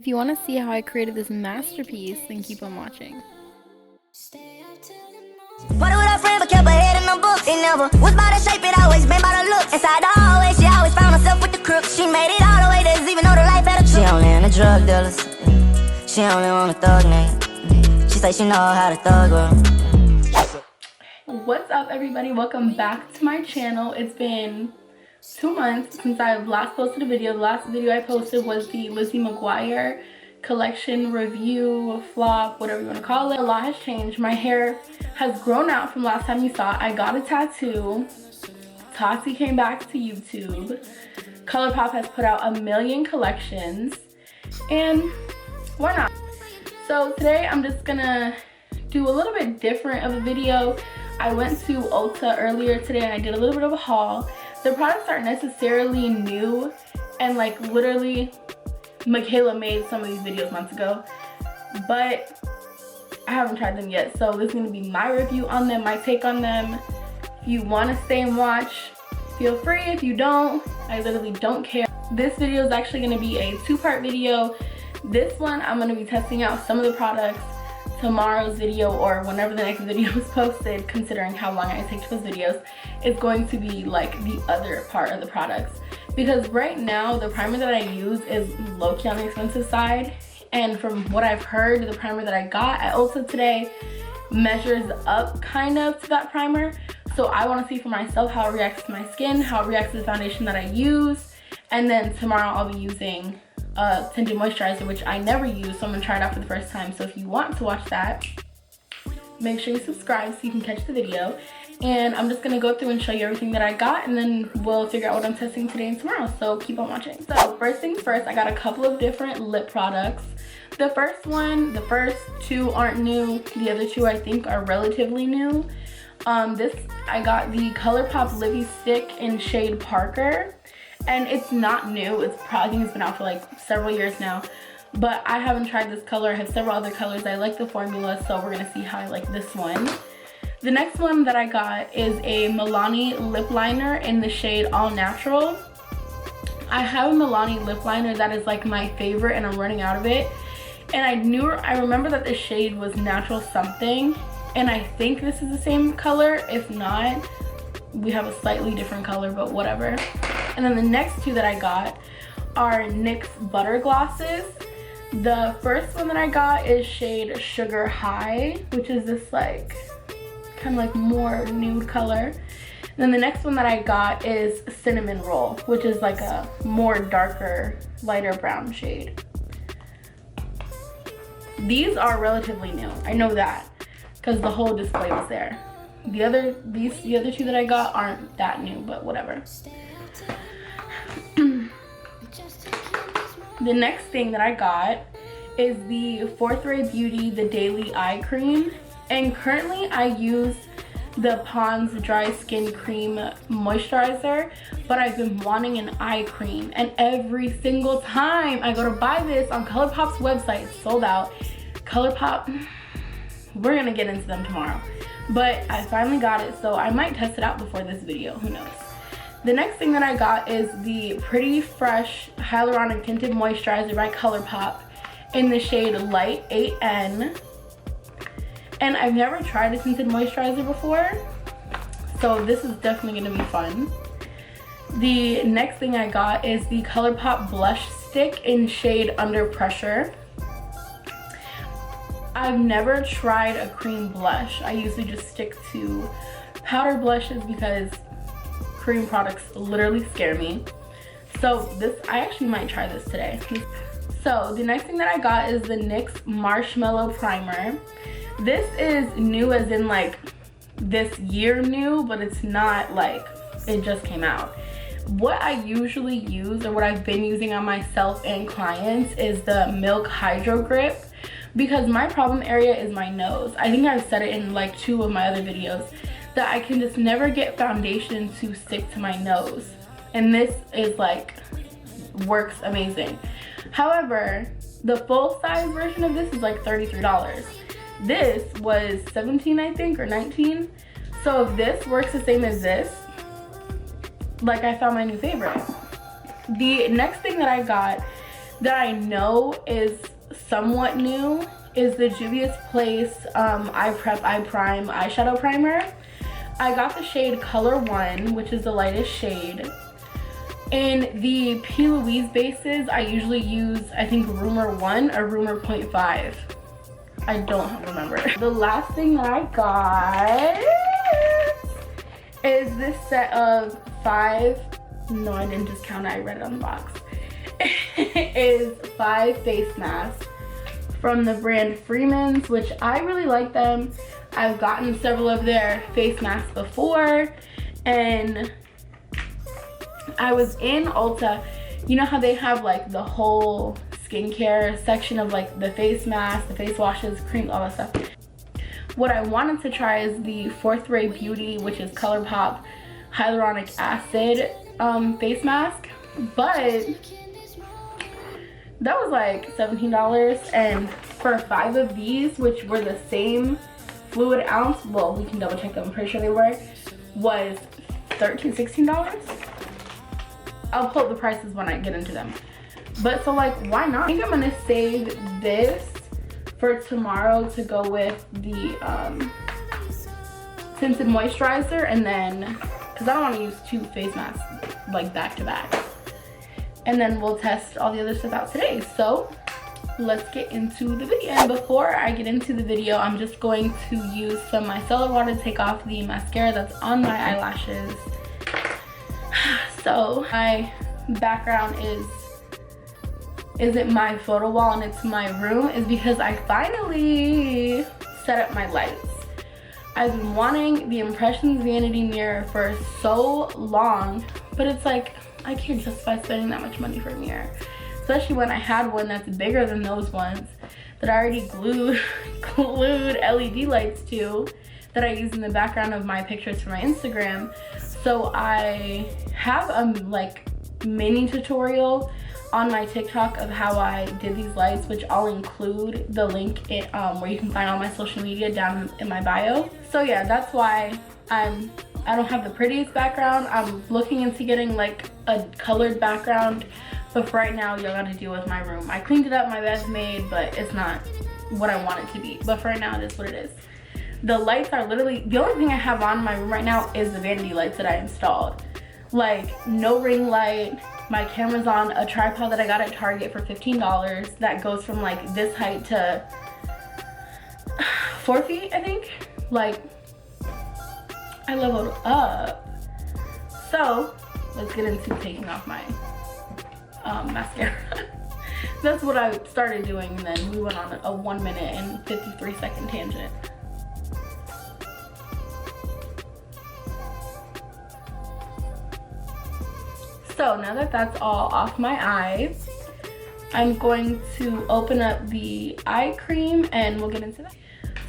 If you want to see how I created this masterpiece, then keep on watching. Party with her friend, but kept her head in the books. It never was by the shape, it always been by the look. Inside the hallway, she always found herself with the crook. She made it all the way, there's even though the life had a truck. She only into drug dealers. She only want a thug nigga. She say she know how to thug girl. What's up, everybody? Welcome back to my channel. It's been 2 months since I last posted a video. The last video I posted was the Lizzie McGuire collection review, flop, whatever you want to call it. A lot has changed. My hair has grown out from last time you saw it. I got a tattoo. Tati came back to YouTube. Colourpop has put out a million collections, and why not? So today I'm just gonna do a little bit different of a video. I went to Ulta earlier today and I did a little bit of a haul. The products aren't necessarily new, and like literally Michaela made some of these videos months ago, but I haven't tried them yet. So this is going to be my review on them, my take on them. If you want to stay and watch, feel free. If you don't, I literally don't care. This video is actually going to be a 2-part video. This one I'm going to be testing out some of the products. Tomorrow's video, or whenever the next video is posted, considering how long I take to post videos, is going to be like the other part of the products. Because right now the primer that I use is low-key on the expensive side, and from what I've heard, the primer that I got at Ulta today measures up kind of to that primer. So I want to see for myself how it reacts to my skin, how it reacts to the foundation that I use, and then tomorrow I'll be using tinted moisturizer, which I never use, so I'm gonna try it out for the first time. So if you want to watch that, make sure you subscribe so you can catch the video. And I'm just gonna go through and show you everything that I got, and then we'll figure out what I'm testing today and tomorrow, so keep on watching. So first things first, I got a couple of different lip products. The first 2 aren't new. The other 2 I think are relatively new. I got the Colourpop Lippie Stick in shade Parker. And it's not new. I think it's been out for like several years now, but I haven't tried this color. I have several other colors. I like the formula, so we're gonna see how I like this one. The next one that I got is a Milani lip liner in the shade All Natural. I have a Milani lip liner that is like my favorite, and I'm running out of it. And I remember that the shade was Natural Something, and I think this is the same color. If not, we have a slightly different color, but whatever. And then the next 2 that I got are NYX Butter Glosses. The first one that I got is shade Sugar High, which is this like kind of like more nude color. And then the next one that I got is Cinnamon Roll, which is like a more darker, lighter brown shade. These are relatively new. I know that because the whole display was there. The other 2 that I got aren't that new, but whatever. The next thing that I got is the Fourth Ray Beauty The Daily Eye Cream, and currently I use the Pond's Dry Skin Cream Moisturizer, but I've been wanting an eye cream, and every single time I go to buy this on Colourpop's website, it's sold out. Colourpop, we're gonna get into them tomorrow, but I finally got it, so I might test it out before this video, who knows. The next thing that I got is the Pretty Fresh Hyaluronic Tinted Moisturizer by Colourpop in the shade Light 8N. And I've never tried a tinted moisturizer before, so this is definitely gonna be fun. The next thing I got is the Colourpop Blush Stick in shade Under Pressure. I've never tried a cream blush. I usually just stick to powder blushes because cream products literally scare me. So I actually might try this today. So the next thing that I got is the NYX Marshmellow Primer. This is new as in like this year new, but it's not like it just came out. What I usually use, or what I've been using on myself and clients, is the Milk Hydro Grip, because my problem area is my nose. I think I've said it in like 2 of my other videos that I can just never get foundation to stick to my nose, and this is like works amazing. However, the full size version of this is like $33. This was $17, I think, or $19. So if this works the same as this, like, I found my new favorite. The next thing that I got that I know is somewhat new is the Juvia's Place Eye Prime eyeshadow primer. I got the shade Color 1, which is the lightest shade. In the P. Louise bases, I usually use, I think, Rumor 1 or Rumor 0.5. I don't remember. The last thing that I got is this set of 5, no, I didn't just count it, I read it on the box. It is 5 face masks from the brand Freeman's, which I really like them. I've gotten several of their face masks before, and I was in Ulta. You know how they have like the whole skincare section of like the face masks, the face washes, creams, all that stuff. What I wanted to try is the Fourth Ray Beauty, which is Colourpop hyaluronic acid face mask, but that was like $17, and for 5 of these, which were the same fluid ounce, well, we can double check them, I'm pretty sure they were, was $13, $16. I'll pull up the prices when I get into them. But so like, why not? I think I'm gonna save this for tomorrow to go with the tinted moisturizer, and then, because I don't want to use 2 face masks like back to back. And then we'll test all the other stuff out today. So let's get into the video. And before I get into the video, I'm just going to use some micellar water to take off the mascara that's on my eyelashes. So my background isn't my photo wall and it's my room, is because I finally set up my lights. I've been wanting the Impressions vanity mirror for so long, but it's like, I can't justify spending that much money for a mirror. Especially when I had one that's bigger than those ones that I already glued LED lights to, that I use in the background of my pictures for my Instagram. So I have a like mini tutorial on my TikTok of how I did these lights, which I'll include the link where you can find all my social media down in my bio. So yeah, that's why I don't have the prettiest background. I'm looking into getting like a colored background, but for right now, y'all gotta deal with my room. I cleaned it up, my bed's made, but it's not what I want it to be. But for right now, it is what it is. The lights are literally, the only thing I have on in my room right now is the vanity lights that I installed. Like, no ring light. My camera's on a tripod that I got at Target for $15 that goes from like this height to 4 feet, I think. Like, I leveled up. So let's get into taking off my mascara. That's what I started doing, and then we went on a 1 minute and 53-second tangent. So now that that's all off my eyes, I'm going to open up the eye cream and we'll get into that.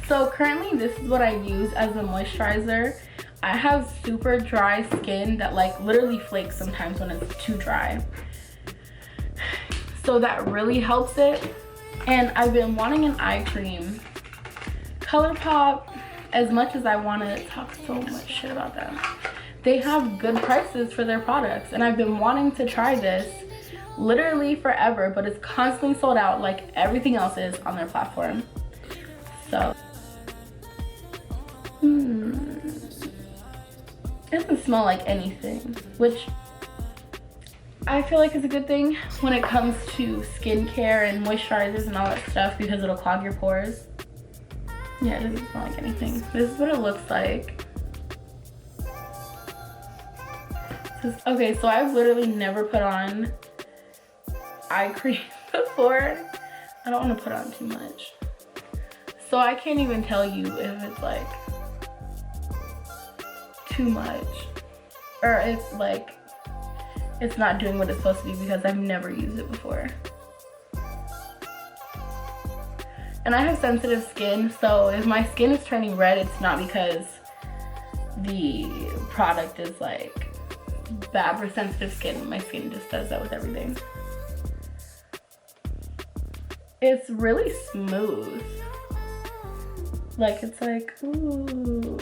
So currently this is what I use as a moisturizer. I have super dry skin that like literally flakes sometimes when it's too dry. So that really helps it. And I've been wanting an eye cream. Colourpop, as much as I want to talk so much shit about them, they have good prices for their products, and I've been wanting to try this literally forever, but it's constantly sold out like everything else is on their platform. So it doesn't smell like anything, which I feel like is a good thing when it comes to skincare and moisturizers and all that stuff, because it'll clog your pores. Yeah, it doesn't smell like anything. This is what it looks like. Okay, so I've literally never put on eye cream before. I don't want to put on too much. So I can't even tell you if it's like too much or if like it's not doing what it's supposed to do, because I've never used it before. And I have sensitive skin, so if my skin is turning red, it's not because the product is like bad for sensitive skin. My skin just does that with everything. It's really smooth. Like, it's like, ooh.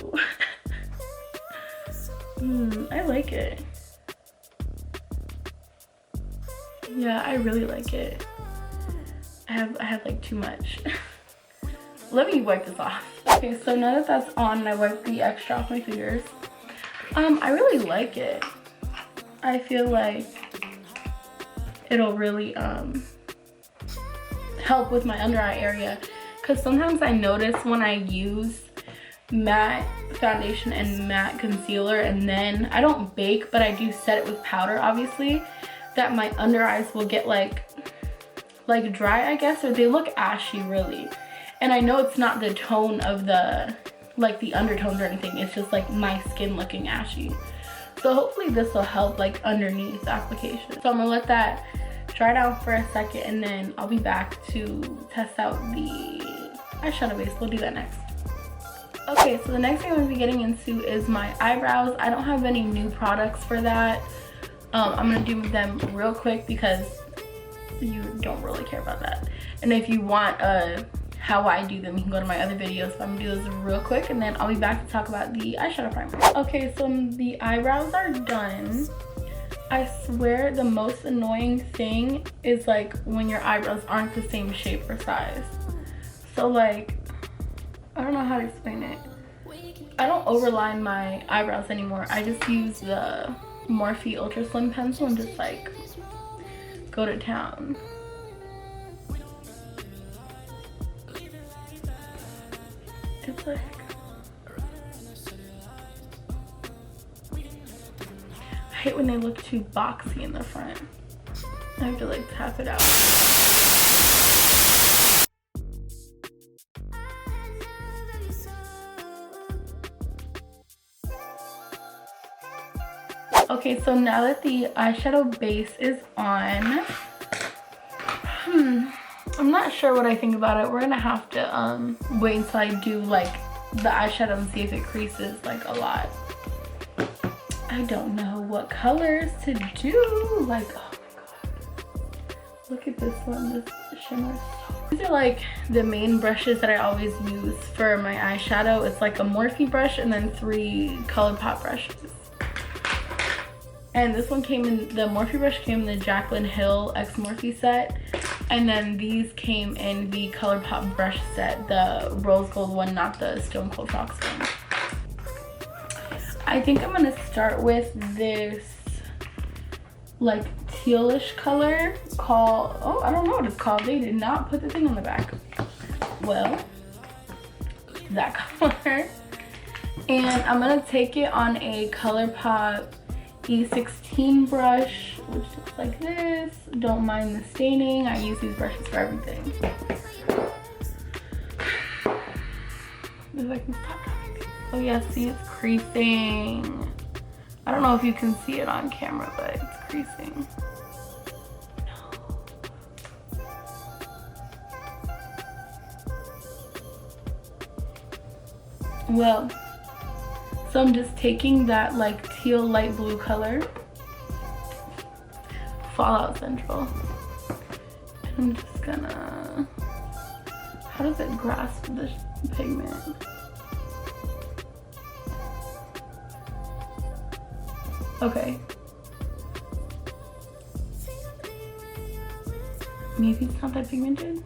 I like it. Yeah, I really like it. I have like too much. Let me wipe this off. Okay, so now that that's on and I wiped the extra off my fingers, I really like it. I feel like it'll really help with my under eye area, because sometimes I notice when I use matte foundation and matte concealer and then I don't bake but I do set it with powder, obviously, that my under eyes will get like dry, I guess, or they look ashy really. And I know it's not the tone of the the undertones or anything, it's just like my skin looking ashy. So hopefully this will help like underneath the application. So I'm gonna let that dry down for a second and then I'll be back to test out the eyeshadow base. We'll do that next. Okay, so the next thing I'm gonna be getting into is my eyebrows. I don't have any new products for that. I'm gonna do them real quick because you don't really care about that. And if you want how I do them, you can go to my other videos. So I'm gonna do this real quick and then I'll be back to talk about the eyeshadow primer. Okay, so the eyebrows are done. I swear the most annoying thing is like when your eyebrows aren't the same shape or size. So like, I don't know how to explain it. I don't overline my eyebrows anymore. I just use the Morphe Ultra Slim pencil and just like go to town. It's like, I hate when they look too boxy in the front. I have to like tap it out. Okay, so now that the eyeshadow base is on, I'm not sure what I think about it. We're gonna have to wait until I do like the eyeshadow and see if it creases like a lot. I don't know what colors to do. Like, oh my god, look at this one, this shimmer. These are like the main brushes that I always use for my eyeshadow. It's like a Morphe brush and then 3 Colourpop brushes. And this one came in, the Morphe brush came in the Jaclyn Hill X Morphe set. And then these came in the Colourpop brush set, the rose gold one, not the Stone Cold Fox one. I think I'm gonna start with this like tealish color called, oh, I don't know what it's called. They did not put the thing on the back. Well, that color. And I'm gonna take it on a Colourpop E16 brush, which looks like this. Don't mind the staining. I use these brushes for everything. If I can stop doing this. Oh yeah, see, it's creasing. I don't know if you can see it on camera, but it's creasing. No. Well, so I'm just taking that like teal light blue color, Fallout Central, and I'm just gonna, how does it grasp this pigment? Okay. Maybe it's not that pigmented.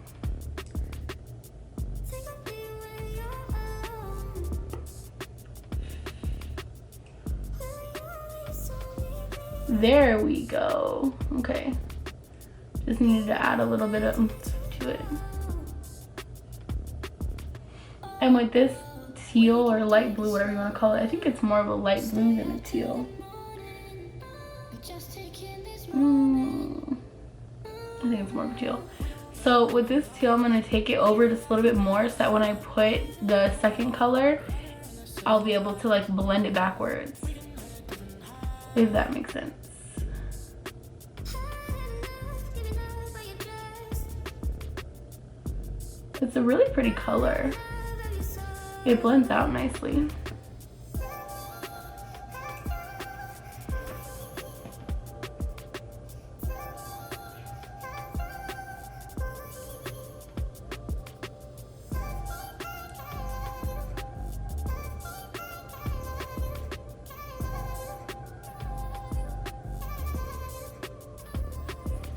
There we go. Okay. Just needed to add a little bit of oomph to it. And with this teal or light blue, whatever you want to call it, I think it's more of a light blue than a teal. I think it's more of a teal. So with this teal, I'm going to take it over just a little bit more so that when I put the second color, I'll be able to like blend it backwards. If that makes sense. It's a really pretty color. It blends out nicely.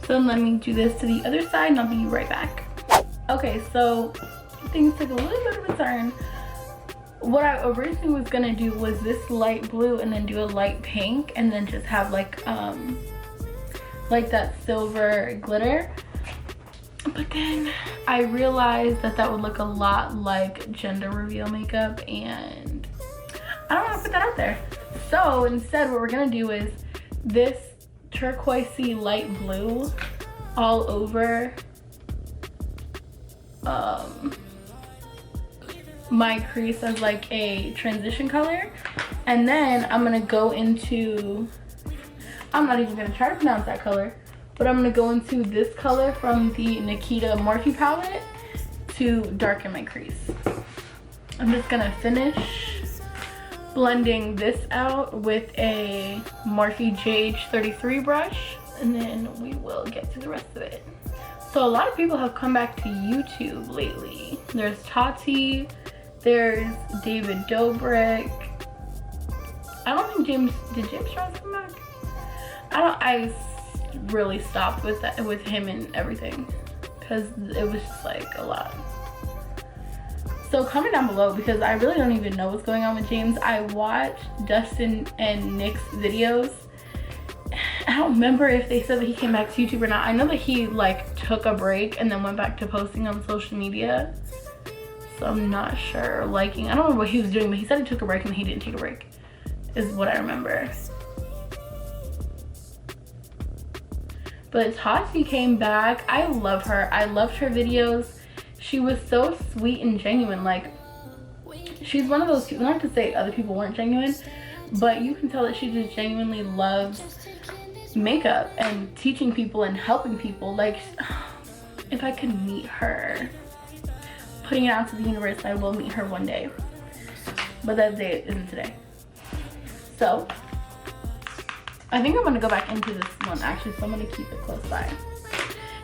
So let me do this to the other side and I'll be right back. Okay, so things took a little bit of a turn. What I originally was gonna do was this light blue and then do a light pink and then just have like that silver glitter. But then I realized that that would look a lot like gender reveal makeup, and I don't want to put that out there. So instead what we're gonna do is this turquoisey light blue all over my crease as like a transition color, and then I'm gonna go into, I'm not even gonna try to pronounce that color, but I'm gonna go into this color from the Nikita Morphe palette to darken my crease. I'm just gonna finish blending this out with a Morphe JH33 brush, and then we will get to the rest of it. So a lot of people have come back to YouTube lately. There's Tati, there's David Dobrik. I don't think did James Charles come back? I really stopped with that, with him and everything, because it was just like a lot. So comment down below, because I really don't even know what's going on with James. I watched Dustin and Nyx videos. I don't remember if they said that he came back to YouTube or not. I know that he like took a break and then went back to posting on social media. So I'm not sure. I don't remember what he was doing, but he said he took a break and he didn't take a break, is what I remember. But Tati came back. I love her. I loved her videos. She was so sweet and genuine. Like, she's one of those people, not to say other people weren't genuine, but you can tell that she just genuinely loves makeup and teaching people and helping people. Like, if I could meet her, putting it out to the universe, I will meet her one day, but that day isn't today. So I think I'm gonna go back into this one actually, so I'm gonna keep it close by.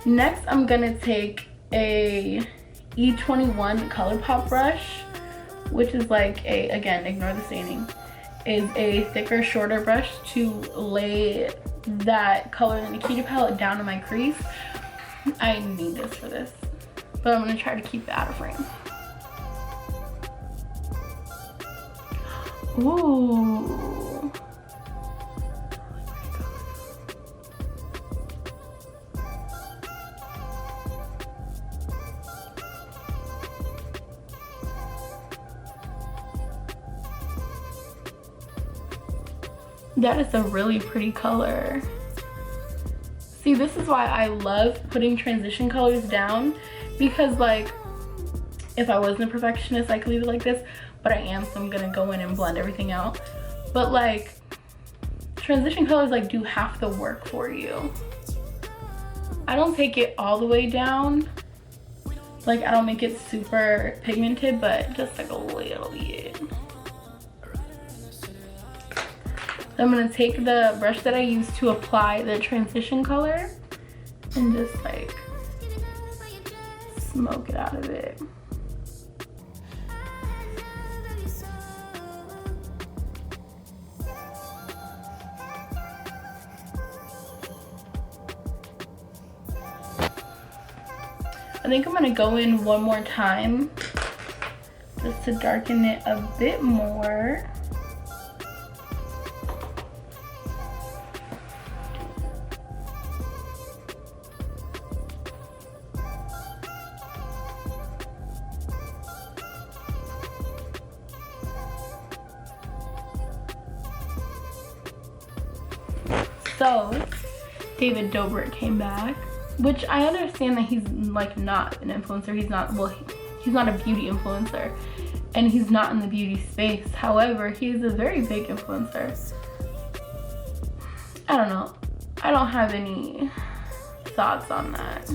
Next, I'm gonna take a E21 Colourpop brush, which is like a, again, ignore the staining, is a thicker, shorter brush to lay that color in the Nikita palette down in my crease. I need this for this, but I'm gonna try to keep it out of frame. Ooh. That is a really pretty color. See, this is why I love putting transition colors down, because like, if I wasn't a perfectionist, I could leave it like this, but I am, so I'm gonna go in and blend everything out. But like, transition colors like do half the work for you. I don't take it all the way down. Like, I don't make it super pigmented, but just like a little bit. I'm gonna take the brush that I used to apply the transition color and just like smoke it out of it. I think I'm gonna go in one more time just to darken it a bit more. So David Dobrik came back, which I understand that he's like not an influencer. He's not, well, he's not a beauty influencer and he's not in the beauty space. However, he's a very big influencer. I don't know. I don't have any thoughts on that.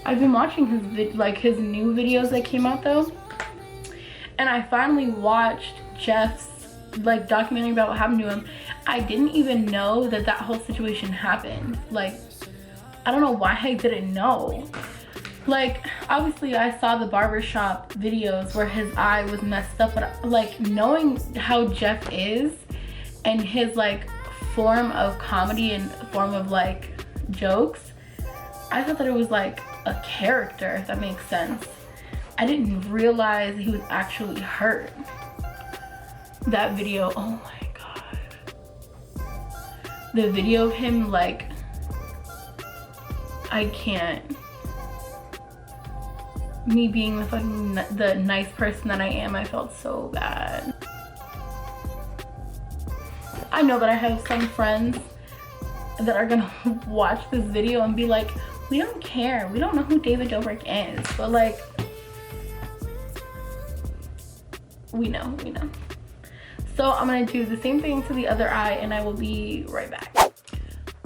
I've been watching his his new videos that came out though, and I finally watched Jeff's like documentary about what happened to him. I didn't even know that that whole situation happened. Like, I don't know why I didn't know. Like, obviously I saw the barbershop videos where his eye was messed up, but like knowing how Jeff is and his like form of comedy and form of like jokes, I thought that it was like a character, if that makes sense. I didn't realize he was actually hurt. That video, oh my god. The video of him, like, I can't. Me being the nice person that I am, I felt so bad. I know that I have some friends that are gonna watch this video and be like, we don't care, we don't know who David Dobrik is, but like, we know. So I'm gonna do the same thing to the other eye and I will be right back.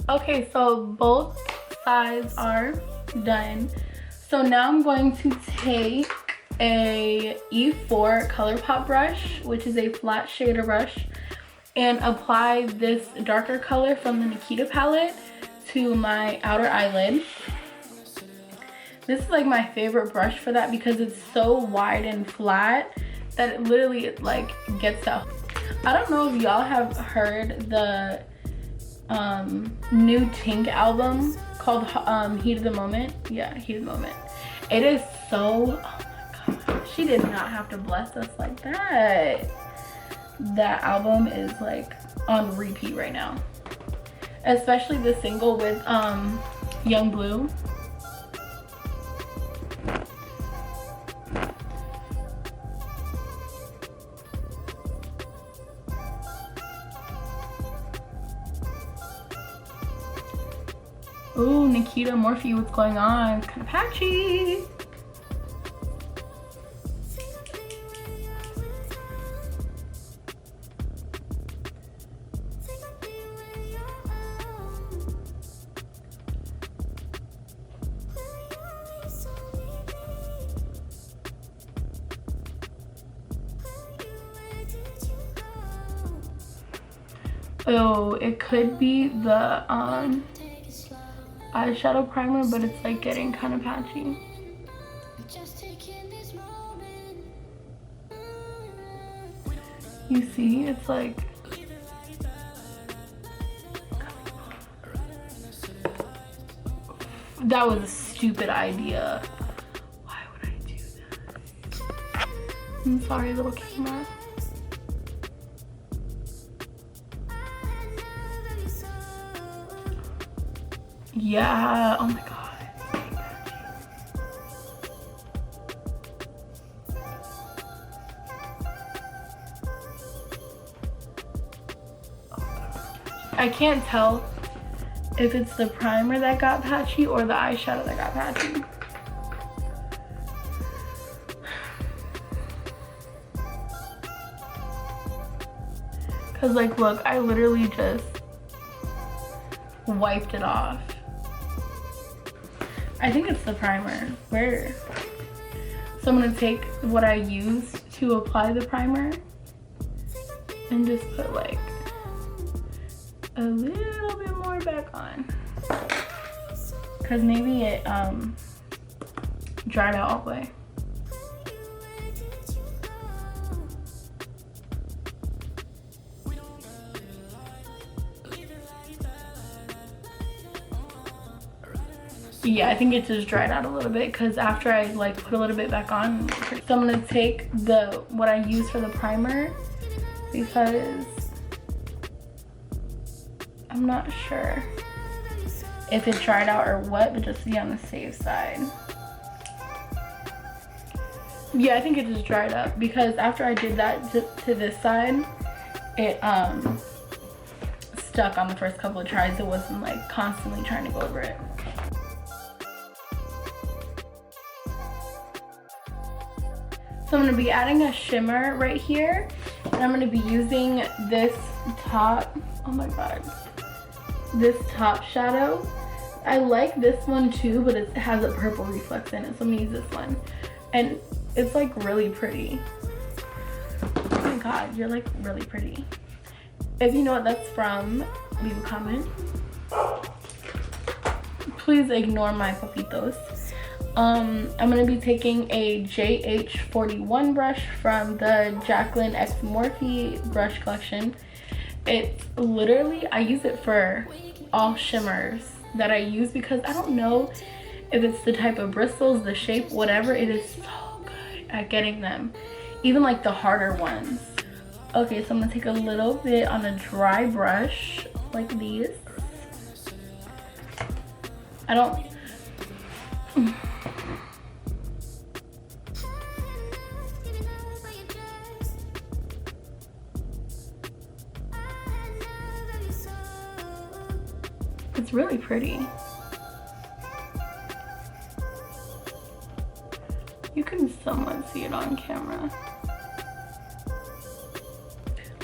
Okay, so both sides are done. So now I'm going to take a E4 Colourpop brush, which is a flat shader brush, and apply this darker color from the Nikita palette to my outer eyelid. This is like my favorite brush for that because it's so wide and flat that it literally like gets out. I don't know if y'all have heard the new Tink album called Heat of the Moment. Yeah, Heat of the Moment. It is so, oh my god, she did not have to bless us like that. That album is like on repeat right now, especially the single with Young Blue. Ooh, Nikita, Morphe, what's going on? It's kind of patchy. Oh, it could be the eyeshadow primer, but it's like getting kind of patchy. You see, it's like, that was a stupid idea. Why would I do that? I'm sorry, little camera. Yeah, oh my god. I can't tell if it's the primer that got patchy or the eyeshadow that got patchy. Cause like, look, I literally just wiped it off. I think it's the primer. Where? So I'm gonna take what I used to apply the primer and just put like a little bit more back on. Cause maybe it dried out all the way. Yeah, I think it just dried out a little bit because after I like put a little bit back on. So I'm gonna take what I use for the primer because I'm not sure if it dried out or what, but just to be on the safe side. Yeah, I think it just dried up because after I did that to this side, it stuck on the first couple of tries. It wasn't like constantly trying to go over it. So I'm going to be adding a shimmer right here, and I'm going to be using this top, oh my god, this top shadow. I like this one too, but it has a purple reflex in it, so I'm going to use this one. And it's like really pretty. Oh my god, you're like really pretty. If you know what that's from, leave a comment. Please ignore my papitos. I'm gonna be taking a JH41 brush from the Jacqueline X Morphe brush collection, It's literally, I use it for all shimmers that I use because I don't know if it's the type of bristles, the shape, whatever. It is so good at getting them, even like the harder ones. Okay, so I'm gonna take a little bit on a dry brush like these. I don't it's really pretty. You can somewhat see it on camera.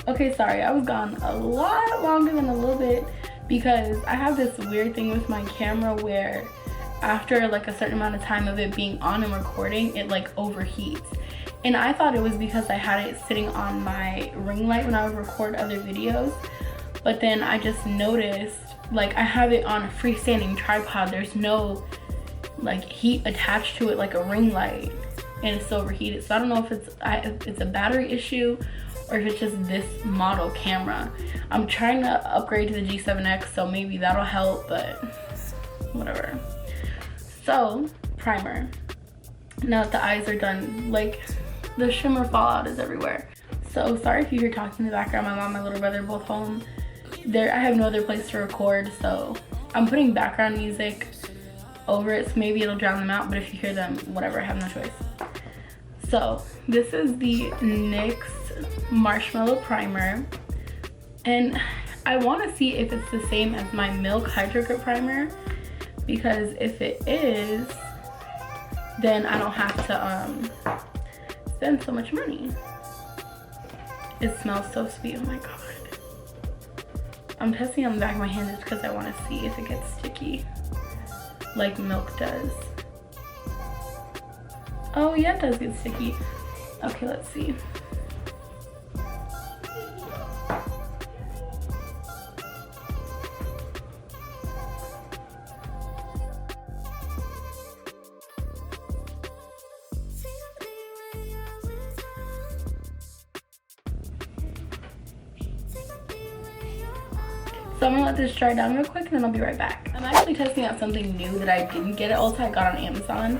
Okay, sorry, I was gone a lot longer than a little bit because I have this weird thing with my camera where after like a certain amount of time of it being on and recording, it like overheats. And I thought it was because I had it sitting on my ring light when I would record other videos. But then I just noticed, like, I have it on a freestanding tripod. There's no like heat attached to it like a ring light, and it's overheated. So I don't know if it's a battery issue or if it's just this model camera. I'm trying to upgrade to the G7X, so maybe that'll help, but whatever. So, primer. Now that the eyes are done, like, the shimmer fallout is everywhere. So sorry if you hear talking in the background. My mom and my little brother are both home. I have no other place to record, so I'm putting background music over it, so maybe it'll drown them out, but if you hear them, whatever, I have no choice. So this is the NYX Marshmellow Primer, and I want to see if it's the same as my Milk Hydro Grip Primer, because if it is, then I don't have to spend so much money. It smells so sweet, oh my god. I'm testing on the back of my hand just because I want to see if it gets sticky like milk does. Oh yeah, it does get sticky. Okay, let's see. So I'm gonna let this dry down real quick and then I'll be right back. I'm actually testing out something new that I didn't get at Ulta. I got on Amazon,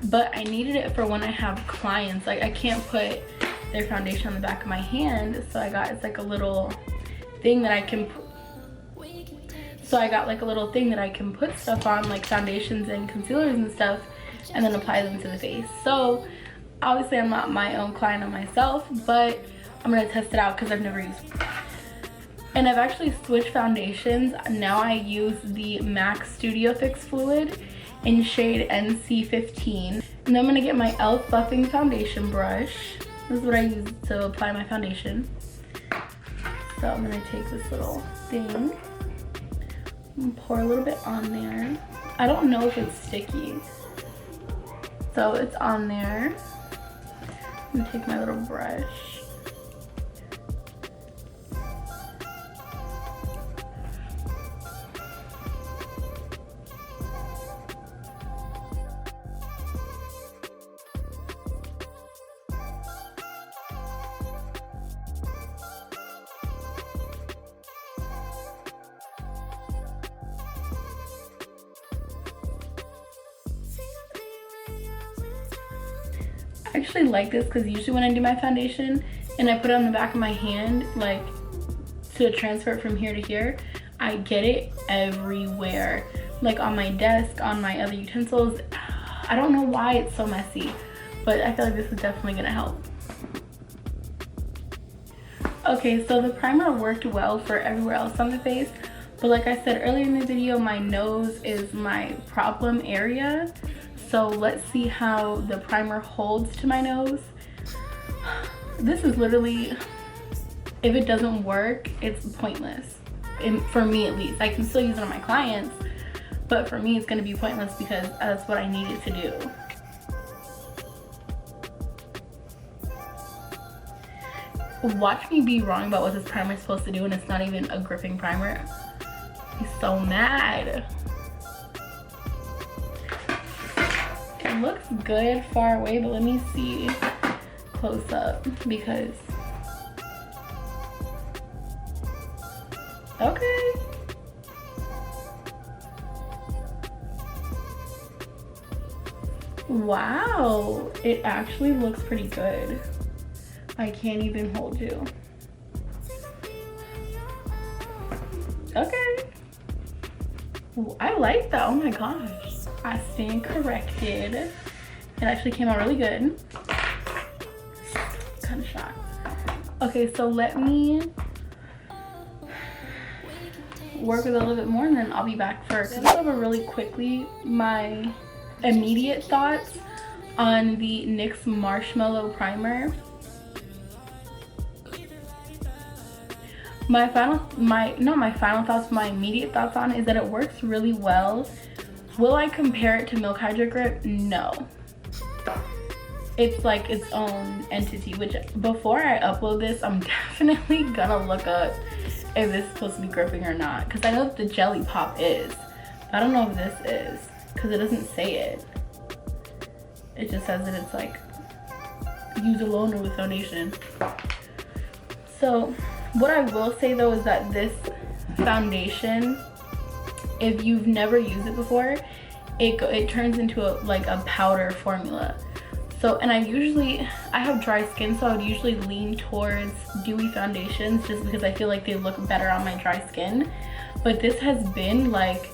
but I needed it for when I have clients. Like, I can't put their foundation on the back of my hand, so it's like a little thing that I can put stuff on, like foundations and concealers and stuff, and then apply them to the face. So obviously I'm not my own client of myself, but I'm gonna test it out because I've never used it. And I've actually switched foundations. Now I use the MAC Studio Fix Fluid in shade NC15. And then I'm gonna get my e.l.f. buffing foundation brush. This is what I use to apply my foundation. So I'm gonna take this little thing and pour a little bit on there. I don't know if it's sticky. So it's on there. I'm gonna take my little brush. I actually like this because usually when I do my foundation and I put it on the back of my hand, like to transfer it from here to here, I get it everywhere, like on my desk, on my other utensils. I don't know why it's so messy, but I feel like this is definitely gonna help. Okay, so the primer worked well for everywhere else on the face, but like I said earlier in the video, my nose is my problem area. So let's see how the primer holds to my nose. This is literally, if it doesn't work, it's pointless. For me at least. I can still use it on my clients, but for me it's gonna be pointless because that's what I needed to do. Watch me be wrong about what this primer is supposed to do and it's not even a gripping primer. He's so mad. It looks good far away, but let me see close up because Okay. Wow, it actually looks pretty good. I can't even hold you. Okay. Ooh, I like that. Oh my gosh. I stand corrected. It actually came out really good. Kind of shocked. Okay, so let me work with it a little bit more and then I'll be back for over really quickly my immediate thoughts on the NYX Marshmellow Primer. My immediate thoughts on it is that it works really well. Will I compare it to Milk Hydro Grip? No. It's like its own entity, which before I upload this, I'm definitely gonna look up if it's supposed to be gripping or not. Because I know that the Jelly Pop is. I don't know if this is, because it doesn't say it. It just says that it's like use alone or with foundation. So what I will say though is that this foundation, if you've never used it before, it turns into a powder formula. So, and I have dry skin, so I would usually lean towards dewy foundations just because I feel like they look better on my dry skin. But this has been like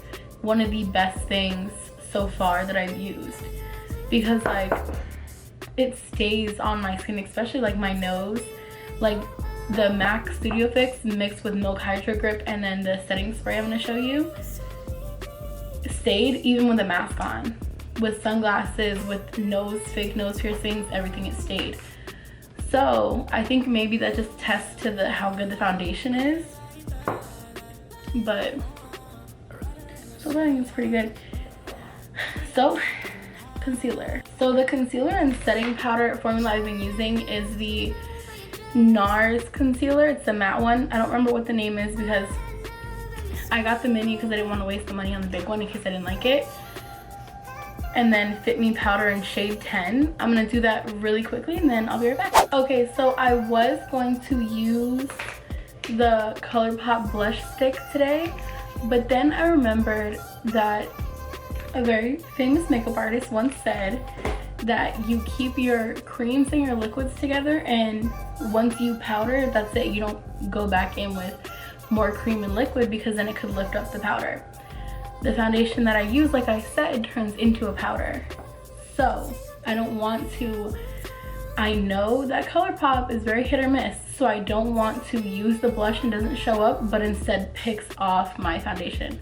one of the best things so far that I've used, because like it stays on my skin, especially like my nose. Like the MAC Studio Fix mixed with Milk Hydro Grip and then the setting spray I'm going to show you stayed even with a mask on. With sunglasses, with fake nose piercings, everything, it stayed. So I think maybe that just tests to how good the foundation is. But so I think it's pretty good. So concealer. So the concealer and setting powder formula I've been using is the NARS concealer. It's the matte one. I don't remember what the name is because I got the mini because I didn't want to waste the money on the big one in case I didn't like it. And then Fit Me powder in shade 10. I'm gonna do that really quickly and then I'll be right back. Okay, so I was going to use the Colourpop blush stick today, but then I remembered that a very famous makeup artist once said that you keep your creams and your liquids together, and once you powder, that's it. You don't go back in with more cream and liquid because then it could lift up the powder. The foundation that I use, like I said, turns into a powder. So I don't want to, I know that Colourpop is very hit or miss, so I don't want to use the blush and doesn't show up, but instead picks off my foundation.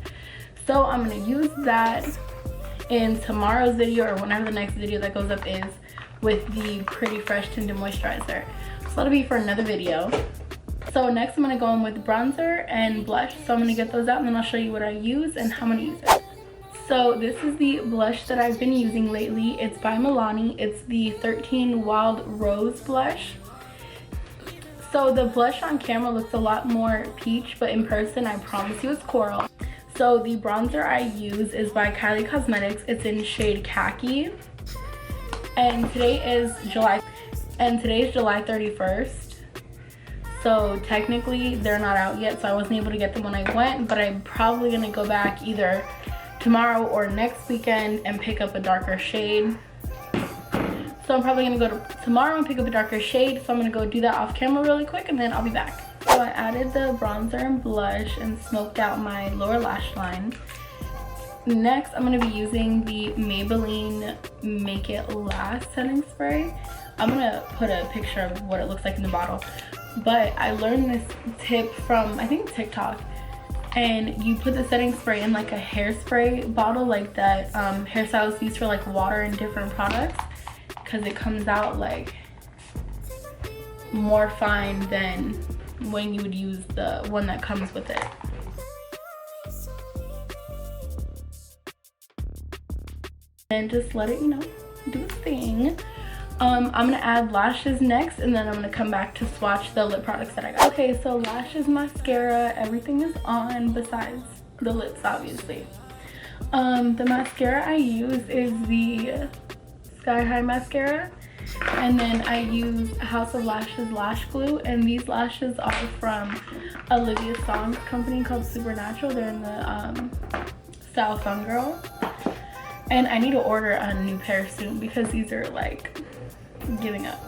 So I'm gonna use that in tomorrow's video or whenever the next video that goes up is with the Pretty Fresh Tinted Moisturizer. So that'll be for another video. So next I'm going to go in with bronzer and blush. So I'm going to get those out and then I'll show you what I use and how I'm going to use it. So this is the blush that I've been using lately. It's by Milani. It's the 13 Wild Rose blush. So the blush on camera looks a lot more peach, but in person I promise you it's coral. So the bronzer I use is by Kylie Cosmetics. It's in shade Khaki. And today is July 31st. So technically they're not out yet, so I wasn't able to get them when I went, but I'm probably gonna go back either tomorrow or next weekend and pick up a darker shade. So I'm probably gonna go to tomorrow and pick up a darker shade, so I'm gonna go do that off camera really quick and then I'll be back. So I added the bronzer and blush and smoked out my lower lash line. Next, I'm gonna be using the Maybelline Make It Last setting spray. I'm gonna put a picture of what it looks like in the bottle. But I learned this tip from, I think, TikTok. And you put the setting spray in like a hairspray bottle, like that hairstylists use for like water and different products, because it comes out like more fine than when you would use the one that comes with it. And just let it, you know, do its thing. I'm gonna add lashes next, and then I'm gonna come back to swatch the lip products that I got. Okay, so lashes, mascara, everything is on besides the lips, obviously. The mascara I use is the Sky High mascara. And then I use House of Lashes lash glue, and these lashes are from Olivia Song's company called Supernatural. They're in the style Fun Girl, and I need to order a new pair soon because these are like giving up.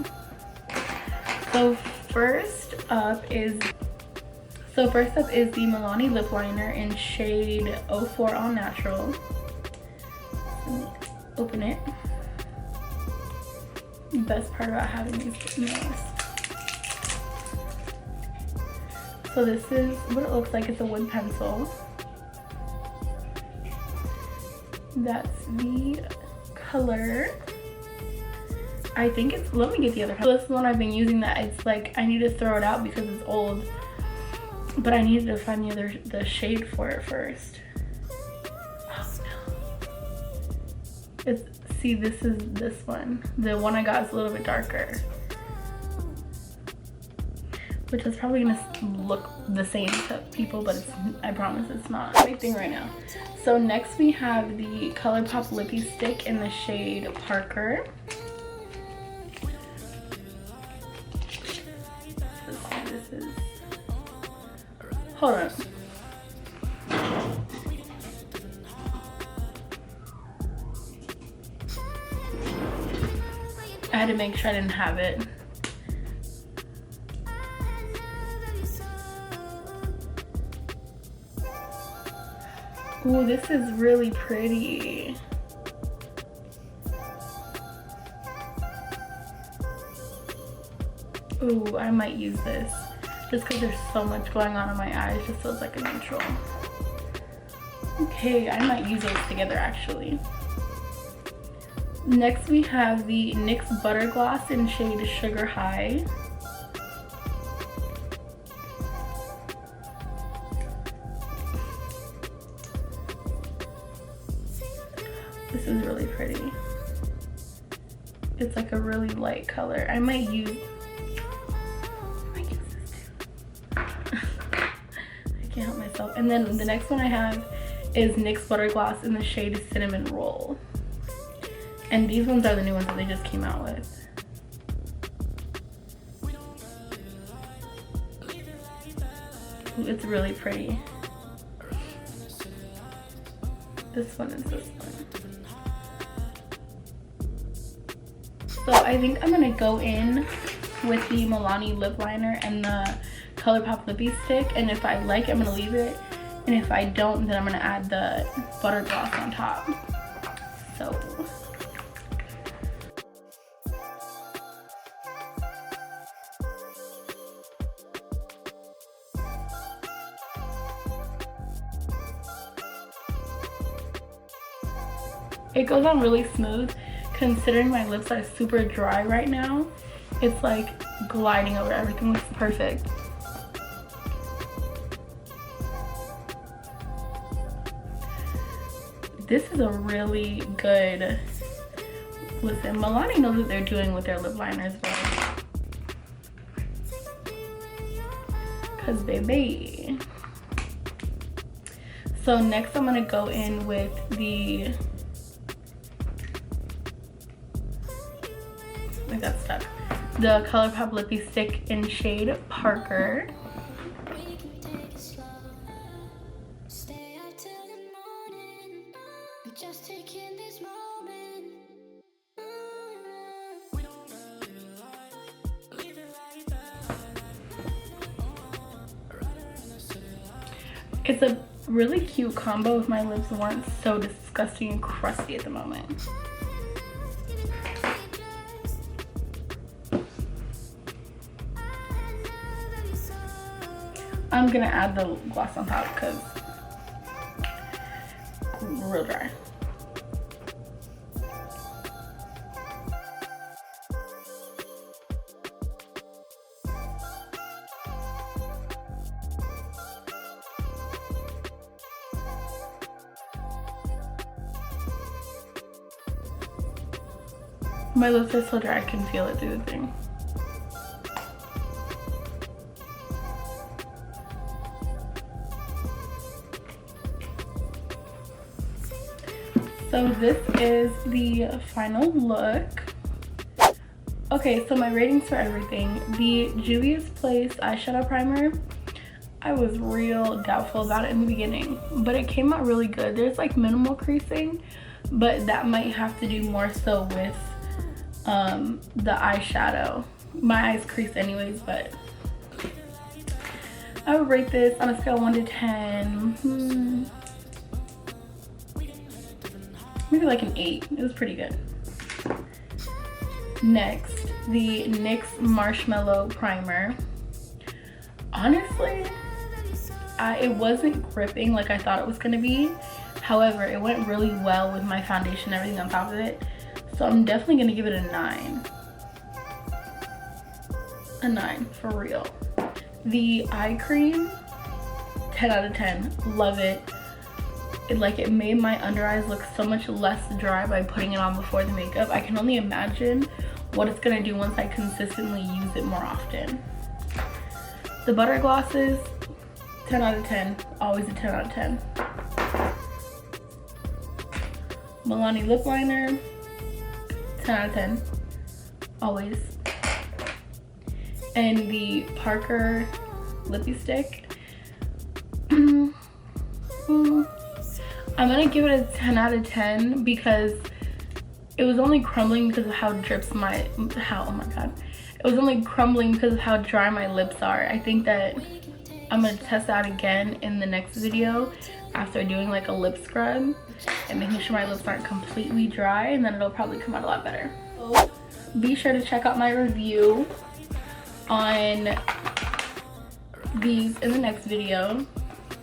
So first up is the Milani lip liner in shade 04 All Natural. Open it. The best part about having these nails. So this is what it looks like. It's a wood pencil. That's the color. I think it's, let me get the other pencil. This is the one I've been using that it's like I need to throw it out because it's old. But I needed to find the shade for it first. Oh no. See, this is this one. The one I got is a little bit darker, which is probably gonna look the same to people, but I promise it's not. Big thing right now. So next we have the Colourpop lippie stick in the shade Parker. This is, hold on. I had to make sure I didn't have it. Ooh, this is really pretty. Ooh, I might use this just because there's so much going on in my eyes. Just feels like a neutral. Okay, I might use those together actually. Next we have the NYX Butter Gloss in shade Sugar High. This is really pretty. It's like a really light color. I might use this too. I can't help myself. And then the next one I have is NYX Butter Gloss in the shade Cinnamon Roll. And these ones are the new ones that they just came out with. Ooh, it's really pretty. This one is this one. So I think I'm gonna go in with the Milani lip liner and the Colourpop lippie stick, and if I like it, I'm gonna leave it, and if I don't, then I'm gonna add the butter gloss on top. So it goes on really smooth. Considering my lips are super dry right now, it's like gliding over everything. Looks perfect. This is a really good, listen, Milani knows what they're doing with their lip liners, but cause baby. So next I'm gonna go in with the, I got stuck. The Colourpop lippie stick in shade Parker. It's a really cute combo if my lips weren't so disgusting and crusty at the moment. I'm gonna add the gloss on top because real dry. My lips are so dry I can feel it through the thing. So this is the final look. Okay, so my ratings for everything. The Juvia's Place eyeshadow primer, I was real doubtful about it in the beginning, but it came out really good. There's like minimal creasing, but that might have to do more so with the eyeshadow. My eyes crease anyways, but I would rate this on a scale of 1 to 10. Maybe like an 8. It was pretty good. Next, the NYX Marshmellow Primer. Honestly, it wasn't gripping like I thought it was gonna be. However, it went really well with my foundation and everything on top of it. So I'm definitely gonna give it a 9. A 9, for real. The eye cream, 10 out of 10. Love it. It made my under eyes look so much less dry by putting it on before the makeup. I can only imagine what it's gonna do once I consistently use it more often. The butter glosses, 10 out of 10. Always a 10 out of 10. Milani lip liner, 10 out of 10. Always. And the Parker lippie stick. I'm gonna give it a 10 out of 10 because it was only crumbling because of how oh my god. It was only crumbling because of how dry my lips are. I think that I'm gonna test out again in the next video after doing like a lip scrub and making sure my lips aren't completely dry, and then it'll probably come out a lot better. Be sure to check out my review on these in the next video,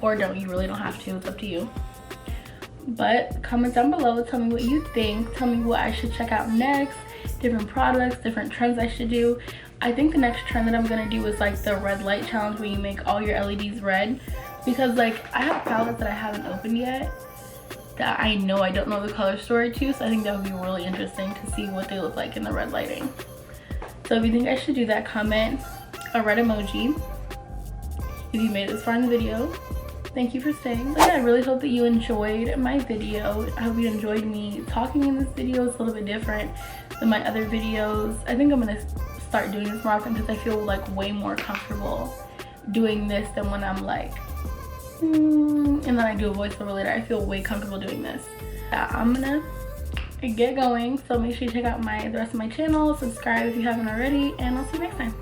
or don't. You really don't have to, it's up to you. But comment down below, tell me what you think, tell me what I should check out next, different products, different trends I should do. I think the next trend that I'm gonna do is like the red light challenge, where you make all your LEDs red, because like I have palettes that I haven't opened yet that I know I don't know the color story to, so I think that would be really interesting to see what they look like in the red lighting. So if you think I should do that, comment a red emoji if you made it this far in the video. Thank you for staying. But yeah, I really hope that you enjoyed my video. I hope you enjoyed me talking in this video. It's a little bit different than my other videos. I think I'm gonna start doing this more often because I feel like way more comfortable doing this than when I'm like and then I do a voiceover later. I feel way comfortable doing this. Yeah, I'm gonna get going, so make sure you check out the rest of my channel, subscribe if you haven't already, and I'll see you next time.